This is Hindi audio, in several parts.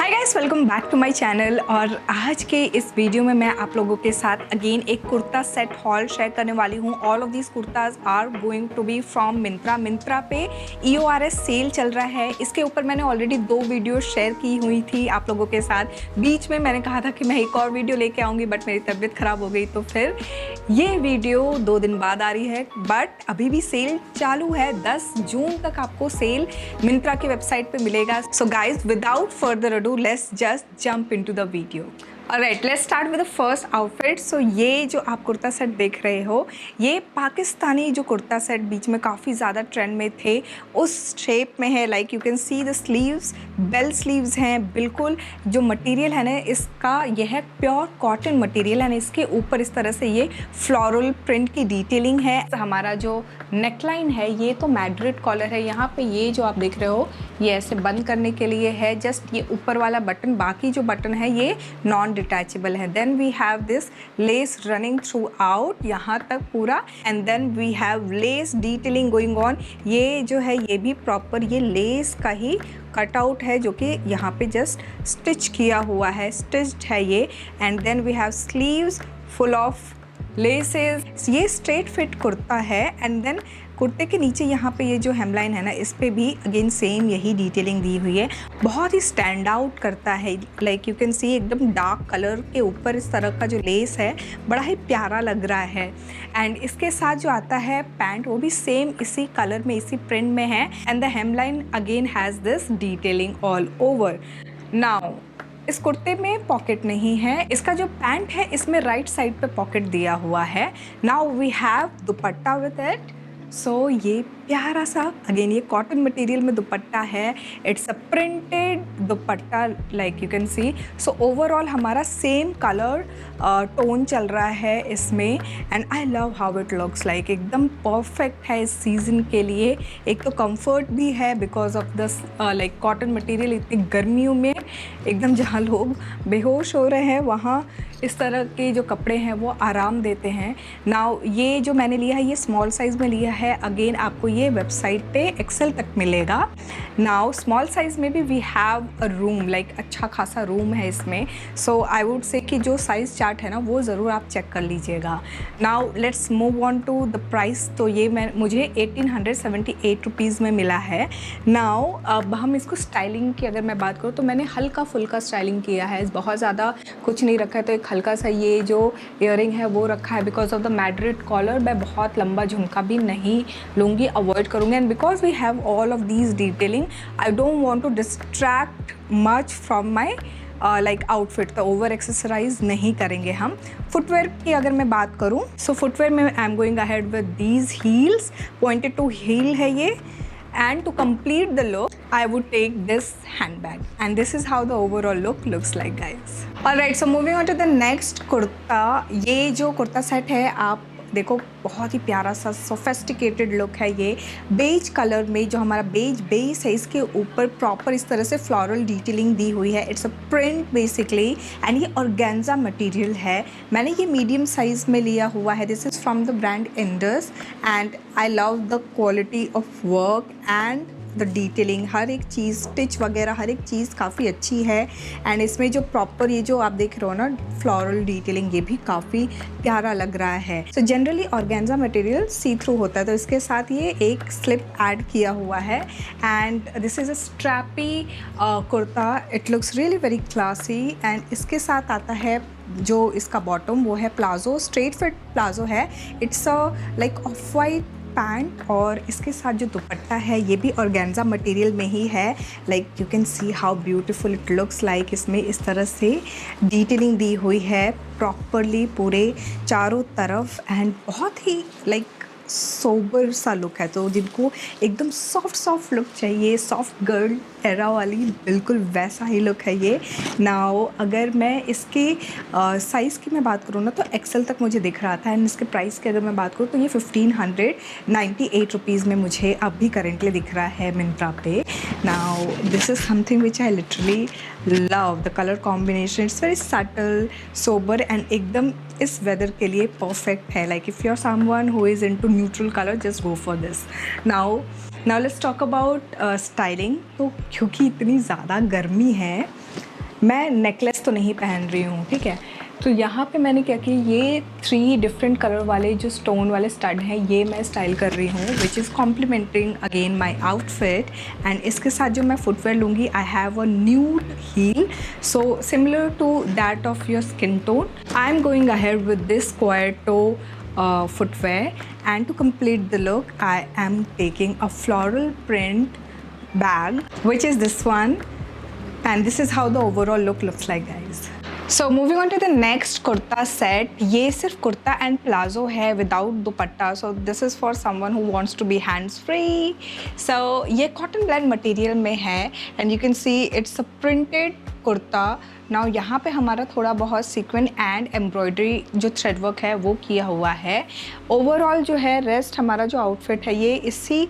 Hi guys, welcome back to my channel. और आज के इस वीडियो में मैं आप लोगों के साथ अगेन एक कुर्ता सेट हॉल शेयर करने वाली हूँ। All of these kurtas are going to be from Myntra पे EORS सेल चल रहा है। इसके ऊपर मैंने ऑलरेडी 2 वीडियो शेयर की हुई थी आप लोगों के साथ। बीच में मैंने कहा था कि मैं एक और वीडियो लेके आऊँगी, बट मेरी तबीयत ख़राब हो गई, तो फिर ये वीडियो 2 दिन बाद आ रही है। बट अभी भी सेल चालू है, 10 जून तक आपको सेल मिंत्रा की वेबसाइट पे मिलेगा। So guys, without further ado, let's just jump into the video. Alright, let's start with the first outfit. So ये जो आप कुर्ता सेट देख रहे हो, ये पाकिस्तानी जो कुर्ता सेट बीच में काफ़ी ज़्यादा ट्रेंड में थे, उस शेप में है। Like you can see the sleeves, bell sleeves हैं। बिल्कुल जो मटेरियल है ना इसका, यह है प्योर कॉटन मटेरियल है। इसके ऊपर इस तरह से ये फ्लोरल प्रिंट की डिटेलिंग है। हमारा जो नेकलाइन है ये तो मैड्रिड कॉलर है। यहाँ पे ये जो आप देख रहे हो ये ऐसे बंद करने के लिए है, जस्ट ये ऊपर वाला बटन। बाकी जो बटन है ये नॉन डिटैचेबल है। Then we have this lace running throughout यहाँ तक पूरा, and then we have lace detailing going on. ये जो है ये भी प्रॉपर ये लेस का ही कटआउट है, जो कि यहाँ पे जस्ट स्टिच किया हुआ है, स्टिच्ड है ये। And then we have sleeves full of laces. ये स्ट्रेट फिट कुर्ता है। एंड देन कुर्ते के नीचे यहाँ पे ये जो हेमलाइन है ना, इस पे भी अगेन सेम यही डिटेलिंग दी हुई है। बहुत ही स्टैंड आउट करता है। लाइक यू कैन सी एकदम डार्क कलर के ऊपर इस तरह का जो लेस है बड़ा ही प्यारा लग रहा है। एंड इसके साथ जो आता है पैंट, वो भी सेम इसी कलर में, इसी प्रिंट में है। And the hemline again has this detailing all over. Now इस कुर्ते में पॉकेट नहीं है। इसका जो पैंट है इसमें राइट साइड पे पॉकेट दिया हुआ है। Now we have dupatta with it. So ये प्यारा सा अगेन ये कॉटन मटेरियल में दुपट्टा है। It's a printed dupatta, like you can C. So overall हमारा सेम कलर टोन चल रहा है इसमें। And I love how it looks like, एकदम परफेक्ट है इस सीज़न के लिए। एक तो कंफर्ट भी है because of the like cotton material. इतनी गर्मियों में एकदम जहाँ लोग बेहोश हो रहे हैं वहाँ इस तरह के जो कपड़े हैं वो आराम देते हैं। नाउ ये जो मैंने लिया है ये स्मॉल साइज़ में लिया है। अगेन आपको ये वेबसाइट पे एक्सेल तक मिलेगा। नाउ स्मॉल साइज़ में भी we have a room, like अच्छा खासा रूम है इसमें। सो आई वुड से कि जो साइज़ चार्ट है ना वो ज़रूर आप चेक कर लीजिएगा। Now let's move on to the price. तो ये मुझे 1878 रुपीज़ में मिला है। नाउ अब हम इसको स्टाइलिंग की अगर मैं बात करूँ तो मैंने हल्का फुल्का स्टाइलिंग किया है, बहुत ज़्यादा कुछ नहीं रखा है। तो एक हल्का सा ये जो ईयरिंग है वो रखा है because of the mandarin collar. मैं बहुत लंबा झुमका भी नहीं लूँगी, अवॉइड करूँगी। And because we have all of these detailing, I don't want to distract much from my like outfit. तो ओवर एक्सेसराइज नहीं करेंगे हम। फुटवेयर की अगर मैं बात करूँ, सो फुटवेयर में I am going ahead with these heels. Pointed toe heel है ये। And to complete the look, I would take this handbag, and this is how the overall look looks like, guys. Alright, so moving on to the next kurta. ये जो कुर्ता सेट है आप देखो, बहुत ही प्यारा सा सोफेस्टिकेटेड लुक है ये। बेज कलर में जो हमारा बेज बेस है इसके ऊपर प्रॉपर इस तरह से फ्लोरल डिटेलिंग दी हुई है। It's a print basically, and ये ऑर्गेन्जा मटेरियल है। मैंने ये मीडियम साइज़ में लिया हुआ है। This is from the brand Indus, and I love the quality of work and the detailing. हर एक चीज़, स्टिच वगैरह हर एक चीज़ काफ़ी अच्छी है। एंड इसमें जो प्रॉपर ये जो आप देख रहे हो ना फ्लोरल डिटेलिंग, ये भी काफ़ी प्यारा लग रहा है। सो जनरली ऑर्गेन्जा मटेरियल सी थ्रू होता है, तो इसके साथ ये एक स्लिप ऐड किया हुआ है। And this is a strappy kurta. It looks really very classy. And इसके साथ आता है जो इसका बॉटम, वो है प्लाजो, स्ट्रेट फिट प्लाजो है। It's a like of white pant, और इसके साथ जो दुपट्टा है ये भी ऑर्गेन्जा मटेरियल में ही है। Like you can see how beautiful it looks like. इसमें इस तरह से डिटेलिंग दी हुई है प्रॉपरली पूरे चारों तरफ, एंड बहुत ही लाइक सोबर सा लुक है। तो जिनको एकदम सॉफ्ट लुक चाहिए, सॉफ्ट गर्ल एरा वाली, बिल्कुल वैसा ही लुक है ये। नाउ अगर मैं इसके साइज़ की मैं बात करूँ ना तो एक्सेल तक मुझे दिख रहा था। एंड इसके प्राइस की अगर मैं बात करूँ तो ये 1598 रुपीज़ में मुझे अभी करेंटली दिख रहा है मिंत्रा पे। Now this is something which I literally love. The colour combination it's very subtle, sober, and एकदम इस वेदर के लिए परफेक्ट है। Like if you are someone who is into neutral colour, just go for this. Now let's talk about styling. तो क्योंकि इतनी ज़्यादा गर्मी है मैं नेकलेस तो नहीं पहन रही हूँ, ठीक है। तो यहाँ पे मैंने क्या किया, ये 3 डिफरेंट कलर वाले जो स्टोन वाले स्टड हैं ये मैं स्टाइल कर रही हूँ, which is complementing again my outfit. And इसके साथ जो मैं फुटवेयर लूँगी, I have a nude heel, so similar to that of your skin tone. I am going ahead with this square toe footwear, and to complete the look I am taking a floral print bag, which is this one, and this is how the overall look looks like, guys. So moving on to the next kurta set, ये सिर्फ कुर्ता एंड प्लाजो है without dupatta, so this is for someone who wants to be hands free. So ये कॉटन ब्लेंड मटेरियल में है and you can see it's a printed kurta. Now यहाँ पे हमारा थोड़ा बहुत सीक्वेंस एंड एम्ब्रॉयडरी जो थ्रेड वर्क है वो किया हुआ है। ओवरऑल जो है रेस्ट हमारा जो आउटफिट है ये इसी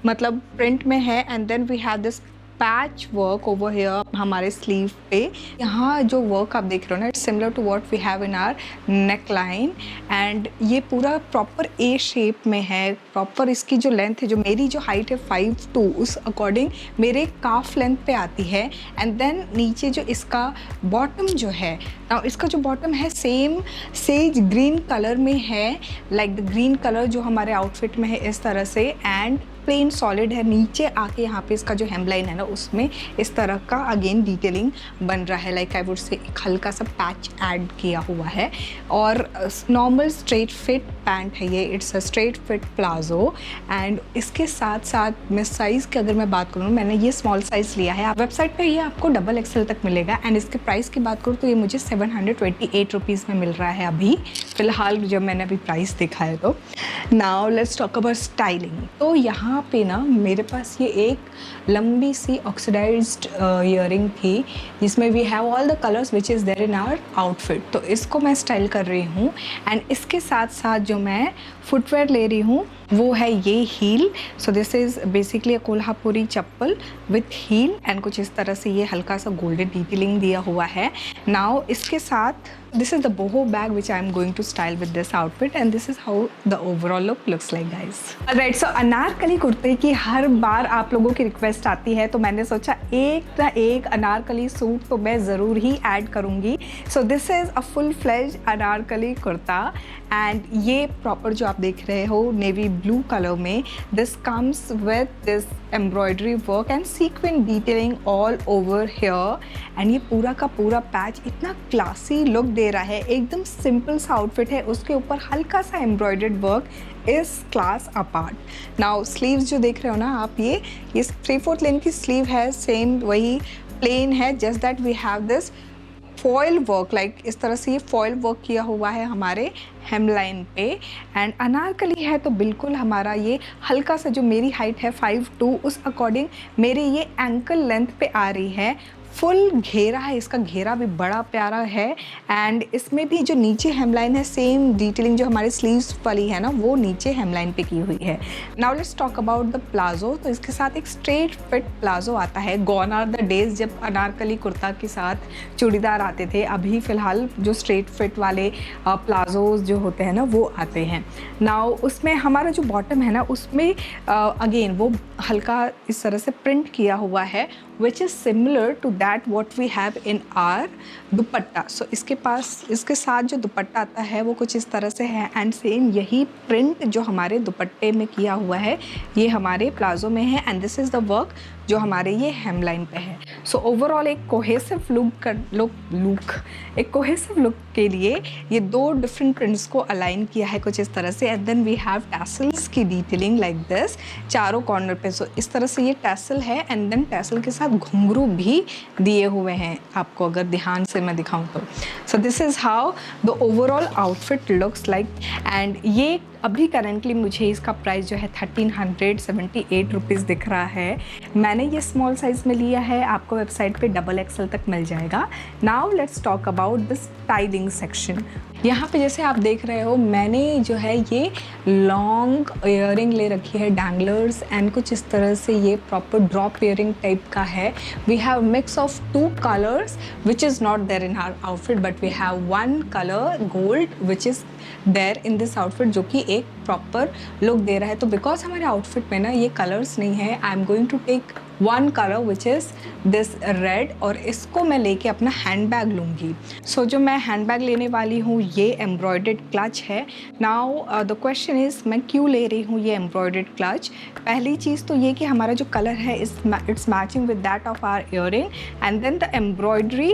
मतलब प्रिंट में है। And then we have this patch work over here हमारे स्लीव पे। यहाँ जो वर्क आप देख रहे हो ना, it's similar to what we have in our neck line, and ये पूरा प्रॉपर ए शेप में है। प्रॉपर इसकी जो लेंथ है, जो मेरी जो हाइट है 5'2", उस अकॉर्डिंग मेरे काफ लेंथ पे आती है। एंड देन नीचे जो इसका बॉटम जो है, इसका जो बॉटम है सेम सेज ग्रीन कलर में है, लाइक द ग्रीन कलर जो हमारे आउटफिट में है इस तरह से, एंड प्लेन सॉलिड है। नीचे आके यहाँ पे इसका जो हेमलाइन है ना, उसमें इस तरह का अगेन डिटेलिंग बन रहा है, लाइक आई वुड से एक हल्का सा पैच ऐड किया हुआ है। और नॉर्मल स्ट्रेट फिट पैंट है ये, it's a straight fit palazzo. And इसके साथ साथ मैं साइज़ की अगर मैं बात करूँ, मैंने ये स्मॉल साइज़ लिया है। वेबसाइट पे ये आपको XXL तक मिलेगा। एंड इसके प्राइस की बात करूँ तो ये मुझे 728 रुपीज़ में मिल रहा है अभी फ़िलहाल, जब मैंने अभी प्राइस देखा है। तो now let's talk about styling. तो यहाँ पे ना मेरे पास ये एक लंबी सी ऑक्सीडाइज्ड ईयरिंग थी, जिसमें we have all the colours which is there in our outfit. तो इसको मैं स्टाइल कर रही हूँ। एंड इसके साथ साथ जो मैं फुटवेयर ले रही हूँ वो है ये heel. So this is basically a Kolhapuri chappal with heel, and कुछ इस तरह से ये हल्का सा गोल्डन डिटेलिंग दिया हुआ है। नाउ इसके साथ this is the boho bag which I am going to style with this outfit, and this is how the overall look looks like, guys. Alright, so Anarkali कुर्ते की हर बार आप लोगों की रिक्वेस्ट आती है, तो मैंने सोचा एक ना एक अनारकली सूट तो मैं ज़रूर ही ऐड करूँगी। So this is a full fledge Anarkali kurta, and ये प्रॉपर जो आप देख रहे हो नेवी ब्लू कलर में, this comes with this embroidery work and sequence detailing all over here. And ये पूरा का पूरा पैच इतना क्लासी लुक दे रहा है। एकदम सिंपल सा आउटफिट है, उसके ऊपर हल्का सा embroidered work is class apart. Now sleeves जो देख रहे हो ना आप, ये 3/4 लेंथ की स्लीव है, सेम वही प्लेन है, just that we have this foil work, like इस तरह से ये फॉयल वर्क किया हुआ है हमारे हेमलाइन पे। एंड अनारकली है तो बिल्कुल हमारा ये हल्का सा, जो मेरी हाइट है 5'2", उस अकॉर्डिंग मेरे ये एंकल लेंथ पे आ रही है। फुल घेरा है, इसका घेरा भी बड़ा प्यारा है। एंड इसमें भी जो नीचे हेमलाइन है, सेम डिटेलिंग जो हमारे स्लीव्स वाली है ना, वो नीचे हेमलाइन पे की हुई है। Now let's talk about the palazzo. तो इसके साथ एक स्ट्रेट फिट प्लाजो आता है। गॉन आर द डेज जब अनारकली कुर्ता के साथ चूड़ीदार आते थे। अभी फ़िलहाल जो स्ट्रेट फिट वाले प्लाजोज जो होते हैं ना, वो आते हैं। नाउ उसमें हमारा जो बॉटम है ना, उसमें अगेन वो हल्का इस तरह से प्रिंट किया हुआ है, which is similar to that what we have in our दुपट्टा। सो इसके साथ जो दुपट्टा आता है वो कुछ इस तरह से है, एंड सेम यही प्रिंट जो हमारे दुपट्टे में किया हुआ है ये हमारे प्लाजो में है। And this is the work जो हमारे ये हेमलाइन पे है। सो ओवरऑल एक कोहेसिव लुक के लिए ये 2 डिफरेंट प्रिंट्स को अलाइन किया है कुछ इस तरह से। And then we have tassels की डिटेलिंग लाइक दिस चारों कॉर्नर पे। सो इस तरह से ये टैसल है, एंड देन टैसल के साथ घुंघरू भी दिए हुए हैं आपको, अगर ध्यान से मैं दिखाऊं तो। सो this is how the overall outfit looks like. And ये अभी करेंटली मुझे इसका प्राइस जो है 1378 रुपीज़ दिख रहा है। मैंने ये स्मॉल साइज़ में लिया है, आपको वेबसाइट पे XXL तक मिल जाएगा। Now let's talk about the styling section. यहाँ पे जैसे आप देख रहे हो, मैंने जो है ये लॉन्ग ईयरिंग ले रखी है, डैंगलर्स, एंड कुछ इस तरह से ये प्रॉपर ड्रॉप ईयरिंग टाइप का है। We have mix of 2 colours which is not there in our outfit, but we have 1 colour gold which is there in this outfit, जो कि एक प्रॉपर लुक दे रहा है। तो बिकॉज हमारे आउटफिट में ना ये कलर्स नहीं है, I am going to take one colour which is this red, और इसको मैं लेके अपना हैंड बैग लूँगी। सो जो मैं हैंड बैग लेने वाली हूँ ये एम्ब्रॉयडर्ड क्लच है। नाउ द क्वेश्चन इज़ मैं क्यों ले रही हूँ ये एम्ब्रॉयडर्ड क्लच। पहली चीज़ तो ये कि हमारा जो कलर है it's matching with that of our earring, and then the embroidery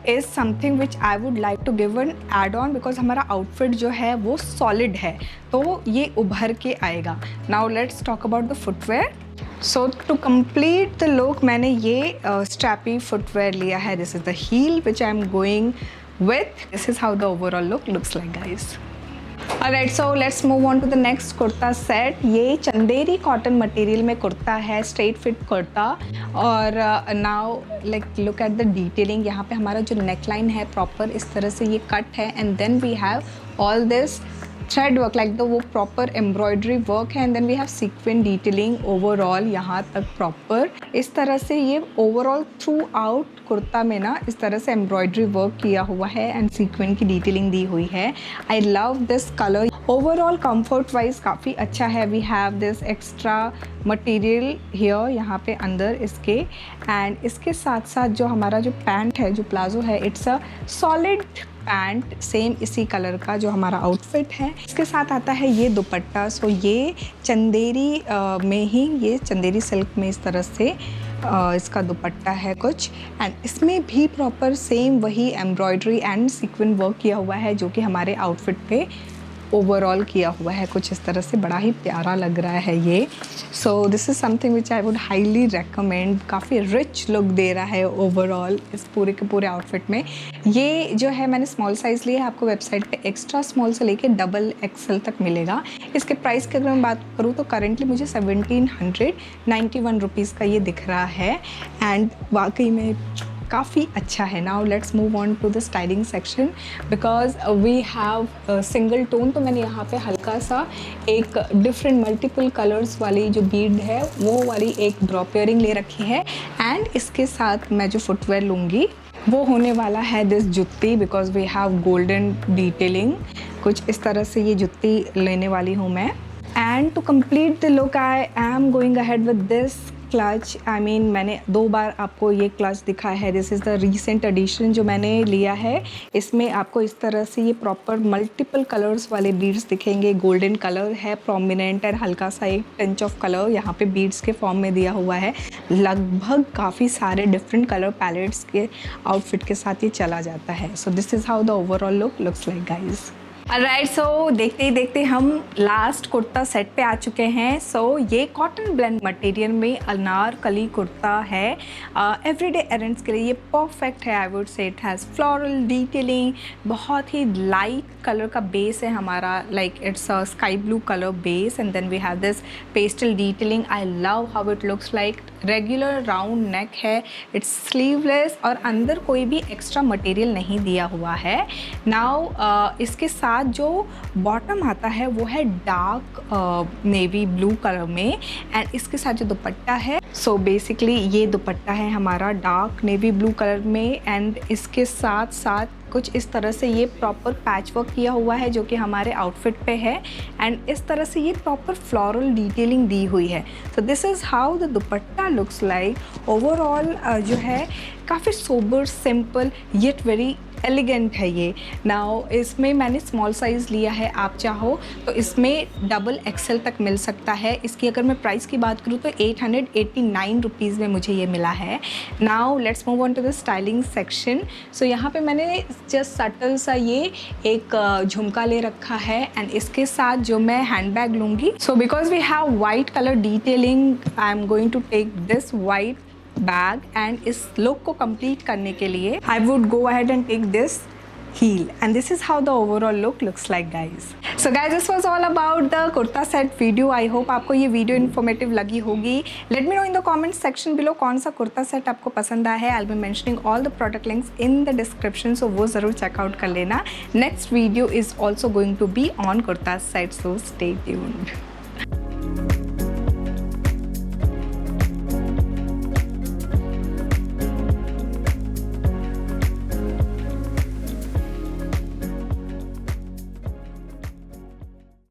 is something which I would like to give an add on, because हमारा आउटफिट जो है वो सॉलिड है तो ये उभर के आएगा। Now let's talk about the footwear. So to complete the look मैंने ये स्ट्रैपी फुटवेयर लिया है। This is the heel which I am going with. This is how the overall look looks like guys. Alright, so let's move on to the next kurta set. ये चंदेरी कॉटन मटेरियल में कुर्ता है, स्ट्रेट फिट कुर्ता। और now like look at the detailing. यहाँ पे हमारा जो नेक लाइन है प्रॉपर इस तरह से ये कट है, and then we have all this thread work like the वो प्रॉपर एम्ब्रॉयडरी वर्क है, and then we have sequin detailing overall यहाँ तक प्रॉपर इस तरह से। ये ओवरऑल थ्रू आउट कुर्ता में ना इस तरह से एम्ब्रॉयडरी वर्क किया हुआ है एंड सीक्वेंट की डिटेलिंग दी हुई है। I love this colour. Overall comfort wise काफ़ी अच्छा है। We have this extra material here यहाँ पे अंदर इसके, एंड इसके साथ साथ जो हमारा जो पैंट है, जो प्लाजो है, it's a solid pant same इसी कलर का जो हमारा आउटफिट है। इसके साथ आता है ये दुपट्टा। सो ये चंदेरी में ही, ये चंदेरी सिल्क में इस तरह से इसका दुपट्टा है कुछ, एंड इसमें भी प्रॉपर सेम वही एम्ब्रॉयडरी एंड सीक्वेंट वर्क किया हुआ है जो कि हमारे आउटफिट पे ओवरऑल किया हुआ है कुछ इस तरह से। बड़ा ही प्यारा लग रहा है ये। सो this is something which I would highly recommend. काफ़ी रिच लुक दे रहा है ओवरऑल इस पूरे के पूरे आउटफिट में। ये जो है मैंने स्मॉल साइज़ लिया है, आपको वेबसाइट पे एक्स्ट्रा स्मॉल से लेके डबल एक्सल तक मिलेगा। इसके प्राइस की अगर मैं बात करूँ तो करेंटली मुझे 1791 रुपीज़ का ये दिख रहा है, एंड वाकई में काफ़ी अच्छा है। Now let's move on to the styling section because we have single tone. तो मैंने यहाँ पे हल्का सा एक डिफरेंट मल्टीपल कलर्स वाली जो बीड है वो वाली एक ड्रॉप इयरिंग ले रखी है, एंड इसके साथ मैं जो फुटवेयर लूँगी वो होने वाला है this jutti, because we have golden detailing. कुछ इस तरह से ये जुत्ती लेने वाली हूँ मैं। And to complete the look I am going ahead with this clutch. I mean मैंने 2 बार आपको ये क्लच दिखा है। This is the recent addition जो मैंने लिया है। इसमें आपको इस तरह से ये प्रॉपर मल्टीपल कलर्स वाले बीड्स दिखेंगे। गोल्डन कलर है प्रोमिनेंट, और हल्का सा एक टंच ऑफ कलर यहाँ पे बीड्स के फॉर्म में दिया हुआ है। लगभग काफ़ी सारे डिफरेंट कलर पैलेट्स के आउटफिट के साथ ये चला जाता है। So this is how the overall look looks like guys. Right, so देखते ही देखते हम लास्ट कुर्ता सेट पे आ चुके हैं। सो ये कॉटन ब्लेंड मटेरियल में अनारकली कुर्ता है। एवरीडे एरेंड्स के लिए ये परफेक्ट है। I would say it has floral detailing, बहुत ही लाइट कलर का बेस है हमारा, like it's a sky blue colour base, and then we have this pastel detailing. I love how it looks like. Regular round neck है, इट्स स्लीवलेस, और अंदर कोई भी एक्स्ट्रा मटेरियल नहीं दिया हुआ है। नाउ इसके साथ जो बॉटम आता है वो है डार्क नेवी ब्लू कलर में, एंड इसके साथ जो दुपट्टा है, सो बेसिकली ये दुपट्टा है हमारा डार्क नेवी ब्लू कलर में, एंड इसके साथ साथ कुछ इस तरह से ये प्रॉपर पैच वर्क किया हुआ है जो कि हमारे आउटफिट पे है, एंड इस तरह से ये प्रॉपर फ्लोरल डिटेलिंग दी हुई है। So this is how the dupatta looks like. Overall जो है काफ़ी sober, simple yet very elegant है ये। नाउ इसमें मैंने स्मॉल साइज़ लिया है, आप चाहो तो इसमें डबल एक्सेल तक मिल सकता है। इसकी अगर मैं प्राइस की बात करूँ तो 889 रुपीज़ में मुझे ये मिला है। Now let's move on to the styling section. So यहाँ पे मैंने जस्ट सटल सा ये एक झुमका ले रखा है, एंड इसके साथ जो मैं हैंड बैग लूँगी, so because we have white colour detailing I am going to take this white bag, and इस लुक को कंप्लीट करने के लिए I would go ahead and take this heel, and this is how the overall look looks like guys. So guys, this was all about the kurta set video. I hope आपको ये वीडियो इन्फॉर्मेटिव लगी होगी. Let me know in the comment section below कौन सा कुर्ता सेट आपको पसंद आया है. I'll be mentioning all the product links in the description, so वो ज़रूर चेकआउट कर लेना. Next video is also going to be on kurta set, so stay tuned.